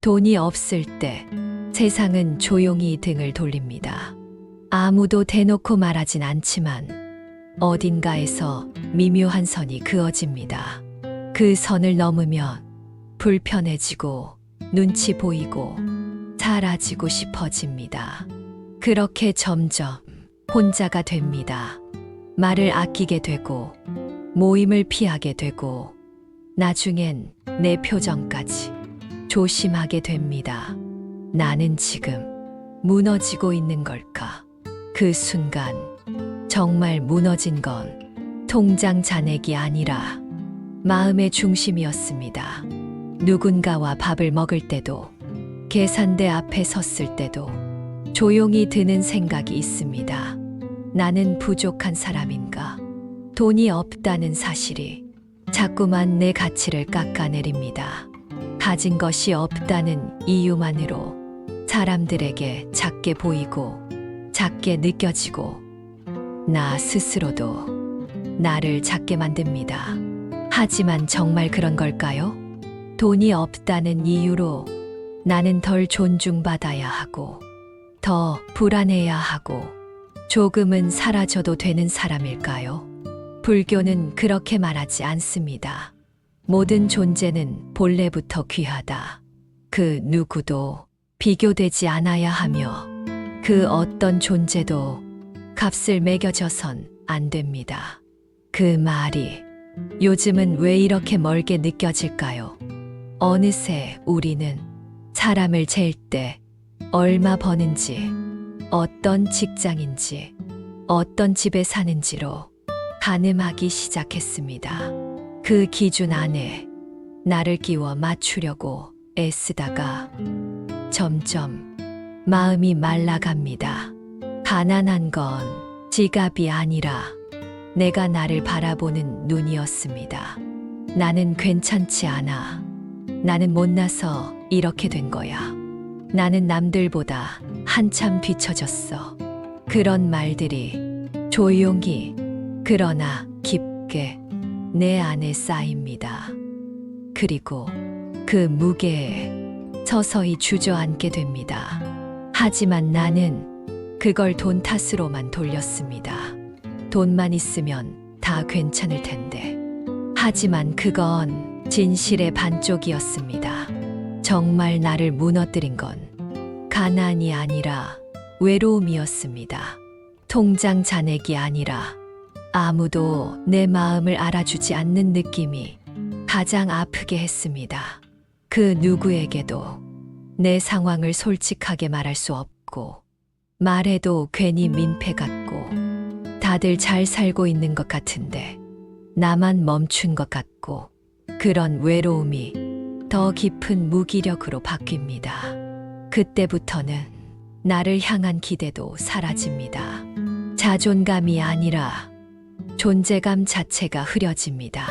돈이 없을 때 세상은 조용히 등을 돌립니다. 아무도 대놓고 말하진 않지만 어딘가에서 미묘한 선이 그어집니다. 그 선을 넘으면 불편해지고 눈치 보이고 사라지고 싶어집니다. 그렇게 점점 혼자가 됩니다. 말을 아끼게 되고 모임을 피하게 되고 나중엔 내 표정까지 조심하게 됩니다. 나는 지금 무너지고 있는 걸까? 그 순간 정말 무너진 건 통장 잔액이 아니라 마음의 중심이었습니다. 누군가와 밥을 먹을 때도 계산대 앞에 섰을 때도 조용히 드는 생각이 있습니다. 나는 부족한 사람인가? 돈이 없다는 사실이 자꾸만 내 가치를 깎아내립니다. 가진 것이 없다는 이유만으로 사람들에게 작게 보이고 작게 느껴지고 나 스스로도 나를 작게 만듭니다. 하지만 정말 그런 걸까요? 돈이 없다는 이유로 나는 덜 존중받아야 하고 더 불안해야 하고 조금은 사라져도 되는 사람일까요? 불교는 그렇게 말하지 않습니다. 모든 존재는 본래부터 귀하다. 그 누구도 비교되지 않아야 하며 그 어떤 존재도 값을 매겨져선 안 됩니다. 그 말이 요즘은 왜 이렇게 멀게 느껴질까요? 어느새 우리는 사람을 잴 때 얼마 버는지, 어떤 직장인지, 어떤 집에 사는지로 가늠하기 시작했습니다. 그 기준 안에 나를 끼워 맞추려고 애쓰다가 점점 마음이 말라갑니다. 가난한 건 지갑이 아니라 내가 나를 바라보는 눈이었습니다. 나는 괜찮지 않아. 나는 못나서 이렇게 된 거야. 나는 남들보다 한참 뒤처졌어. 그런 말들이 조용히 그러나 깊게 내 안에 쌓입니다. 그리고 그 무게에 서서히 주저앉게 됩니다. 하지만 나는 그걸 돈 탓으로만 돌렸습니다. 돈만 있으면 다 괜찮을 텐데. 하지만 그건 진실의 반쪽이었습니다. 정말 나를 무너뜨린 건 가난이 아니라 외로움이었습니다. 통장 잔액이 아니라 아무도 내 마음을 알아주지 않는 느낌이 가장 아프게 했습니다. 그 누구에게도 내 상황을 솔직하게 말할 수 없고 말해도 괜히 민폐 같고 다들 잘 살고 있는 것 같은데 나만 멈춘 것 같고 그런 외로움이 더 깊은 무기력으로 바뀝니다. 그때부터는 나를 향한 기대도 사라집니다. 자존감이 아니라 존재감 자체가 흐려집니다.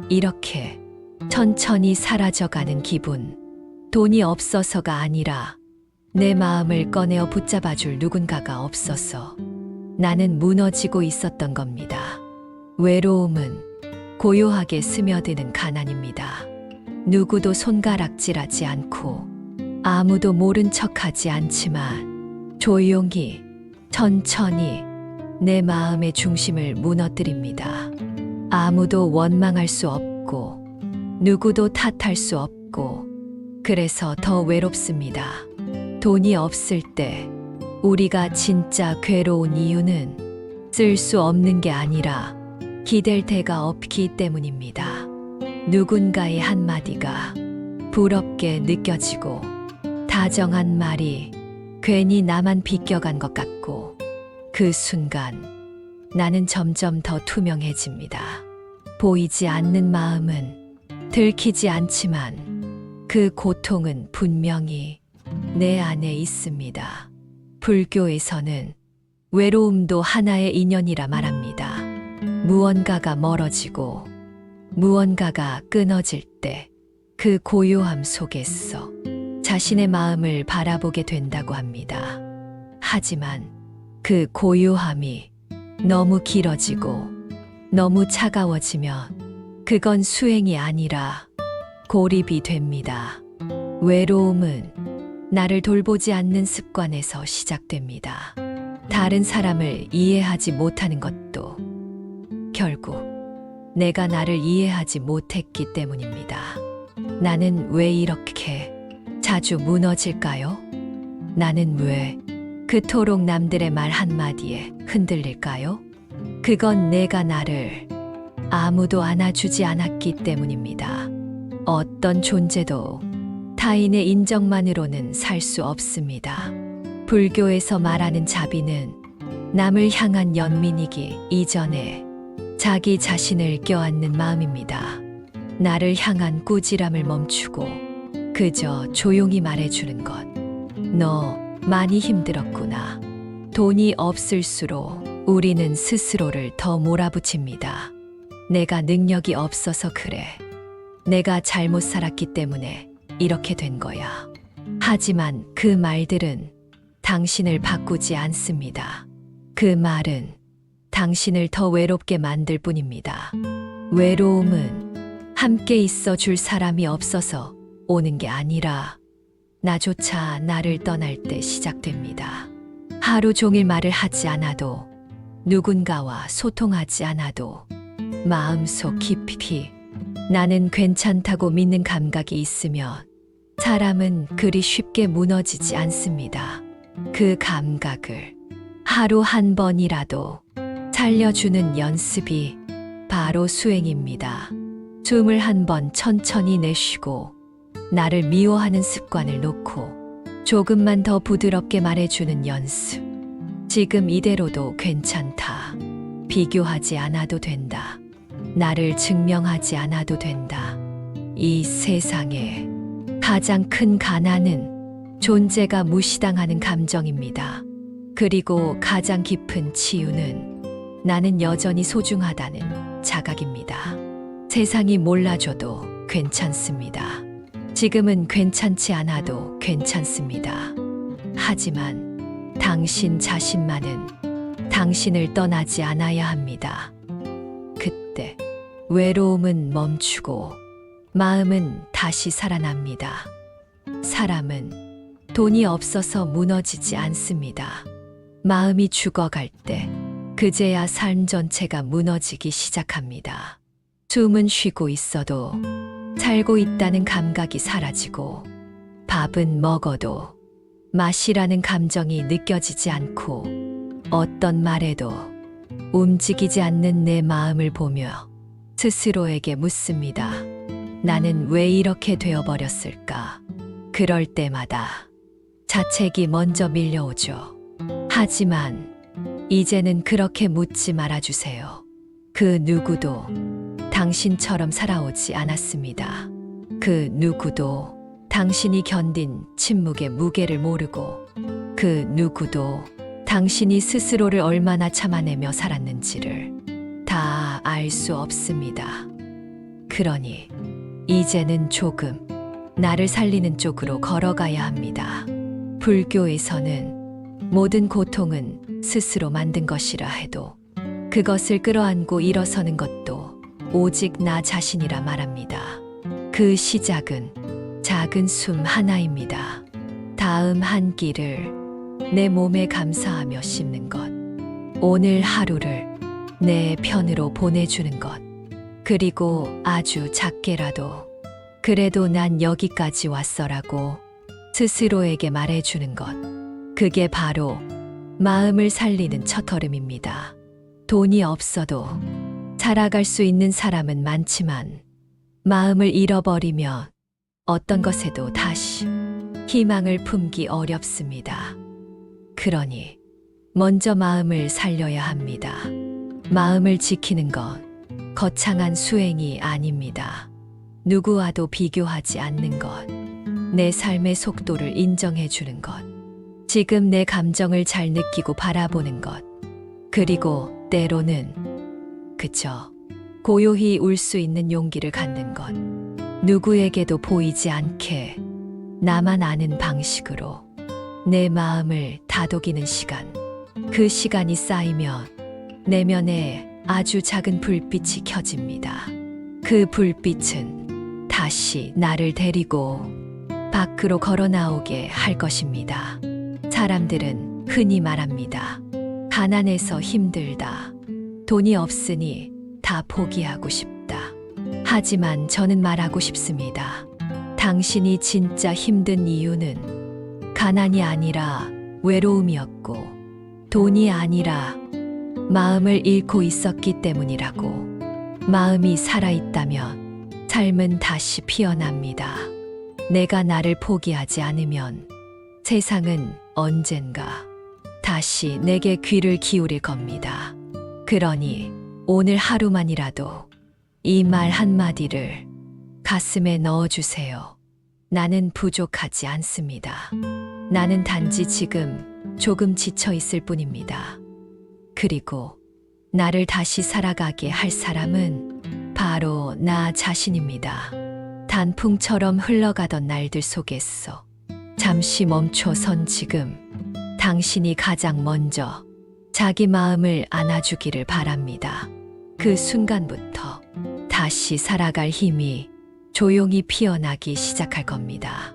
이렇게 천천히 사라져가는 기분. 돈이 없어서가 아니라 내 마음을 꺼내어 붙잡아줄 누군가가 없어서 나는 무너지고 있었던 겁니다. 외로움은 고요하게 스며드는 가난입니다. 누구도 손가락질하지 않고 아무도 모른 척하지 않지만 조용히 천천히 내 마음의 중심을 무너뜨립니다. 아무도 원망할 수 없고 누구도 탓할 수 없고 그래서 더 외롭습니다. 돈이 없을 때 우리가 진짜 괴로운 이유는 쓸 수 없는 게 아니라 기댈 데가 없기 때문입니다. 누군가의 한마디가 부럽게 느껴지고 다정한 말이 괜히 나만 비껴간 것 같고 그 순간 나는 점점 더 투명해집니다. 보이지 않는 마음은 들키지 않지만 그 고통은 분명히 내 안에 있습니다. 불교에서는 외로움도 하나의 인연이라 말합니다. 무언가가 멀어지고 무언가가 끊어질 때 그 고요함 속에서 자신의 마음을 바라보게 된다고 합니다. 하지만 그 고요함이 너무 길어지고 너무 차가워지면 그건 수행이 아니라 고립이 됩니다. 외로움은 나를 돌보지 않는 습관에서 시작됩니다. 다른 사람을 이해하지 못하는 것도 결국 내가 나를 이해하지 못했기 때문입니다. 나는 왜 이렇게 자주 무너질까요? 나는 왜 그토록 남들의 말 한마디에 흔들릴까요? 그건 내가 나를 아무도 안아주지 않았기 때문입니다. 어떤 존재도 타인의 인정만으로는 살 수 없습니다. 불교에서 말하는 자비는 남을 향한 연민이기 이전에 자기 자신을 껴안는 마음입니다. 나를 향한 꾸지람을 멈추고 그저 조용히 말해주는 것. 너 많이 힘들었구나. 돈이 없을수록 우리는 스스로를 더 몰아붙입니다. 내가 능력이 없어서 그래. 내가 잘못 살았기 때문에 이렇게 된 거야. 하지만 그 말들은 당신을 바꾸지 않습니다. 그 말은 당신을 더 외롭게 만들 뿐입니다. 외로움은 함께 있어 줄 사람이 없어서 오는 게 아니라 나조차 나를 떠날 때 시작됩니다. 하루 종일 말을 하지 않아도 누군가와 소통하지 않아도 마음속 깊이 나는 괜찮다고 믿는 감각이 있으면 사람은 그리 쉽게 무너지지 않습니다. 그 감각을 하루 한 번이라도 살려주는 연습이 바로 수행입니다. 숨을 한 번 천천히 내쉬고 나를 미워하는 습관을 놓고 조금만 더 부드럽게 말해주는 연습. 지금 이대로도 괜찮다. 비교하지 않아도 된다. 나를 증명하지 않아도 된다. 이 세상에 가장 큰 가난은 존재가 무시당하는 감정입니다. 그리고 가장 깊은 치유는 나는 여전히 소중하다는 자각입니다. 세상이 몰라줘도 괜찮습니다. 지금은 괜찮지 않아도 괜찮습니다. 하지만 당신 자신만은 당신을 떠나지 않아야 합니다. 그때 외로움은 멈추고 마음은 다시 살아납니다. 사람은 돈이 없어서 무너지지 않습니다. 마음이 죽어갈 때 그제야 삶 전체가 무너지기 시작합니다. 숨은 쉬고 있어도 살고 있다는 감각이 사라지고 밥은 먹어도 맛이라는 감정이 느껴지지 않고 어떤 말에도 움직이지 않는 내 마음을 보며 스스로에게 묻습니다. 나는 왜 이렇게 되어버렸을까? 그럴 때마다 자책이 먼저 밀려오죠. 하지만 이제는 그렇게 묻지 말아주세요. 그 누구도 당신처럼 살아오지 않았습니다. 그 누구도 당신이 견딘 침묵의 무게를 모르고 그 누구도 당신이 스스로를 얼마나 참아내며 살았는지를 다 알 수 없습니다. 그러니 이제는 조금 나를 살리는 쪽으로 걸어가야 합니다. 불교에서는 모든 고통은 스스로 만든 것이라 해도 그것을 끌어안고 일어서는 것도 오직 나 자신이라 말합니다. 그 시작은 작은 숨 하나입니다. 다음 한 끼를 내 몸에 감사하며 씹는 것. 오늘 하루를 내 편으로 보내주는 것. 그리고 아주 작게라도 그래도 난 여기까지 왔어라고 스스로에게 말해주는 것. 그게 바로 마음을 살리는 첫걸음입니다. 돈이 없어도 살아갈 수 있는 사람은 많지만 마음을 잃어버리면 어떤 것에도 다시 희망을 품기 어렵습니다. 그러니 먼저 마음을 살려야 합니다. 마음을 지키는 건 거창한 수행이 아닙니다. 누구와도 비교하지 않는 것, 내 삶의 속도를 인정해 주는 것, 지금 내 감정을 잘 느끼고 바라보는 것, 그리고 때로는 그저 고요히 울 수 있는 용기를 갖는 것, 누구에게도 보이지 않게 나만 아는 방식으로 내 마음을 다독이는 시간. 그 시간이 쌓이면 내면에 아주 작은 불빛이 켜집니다. 그 불빛은 다시 나를 데리고 밖으로 걸어 나오게 할 것입니다. 사람들은 흔히 말합니다. 가난해서 힘들다. 돈이 없으니 다 포기하고 싶다. 하지만 저는 말하고 싶습니다. 당신이 진짜 힘든 이유는 가난이 아니라 외로움이었고 돈이 아니라 마음을 잃고 있었기 때문이라고. 마음이 살아있다면 삶은 다시 피어납니다. 내가 나를 포기하지 않으면 세상은 언젠가 다시 내게 귀를 기울일 겁니다. 그러니 오늘 하루만이라도 이 말 한마디를 가슴에 넣어주세요. 나는 부족하지 않습니다. 나는 단지 지금 조금 지쳐 있을 뿐입니다. 그리고 나를 다시 살아가게 할 사람은 바로 나 자신입니다. 단풍처럼 흘러가던 날들 속에서 잠시 멈춰선 지금 당신이 가장 먼저 자기 마음을 안아주기를 바랍니다. 그 순간부터 다시 살아갈 힘이 조용히 피어나기 시작할 겁니다.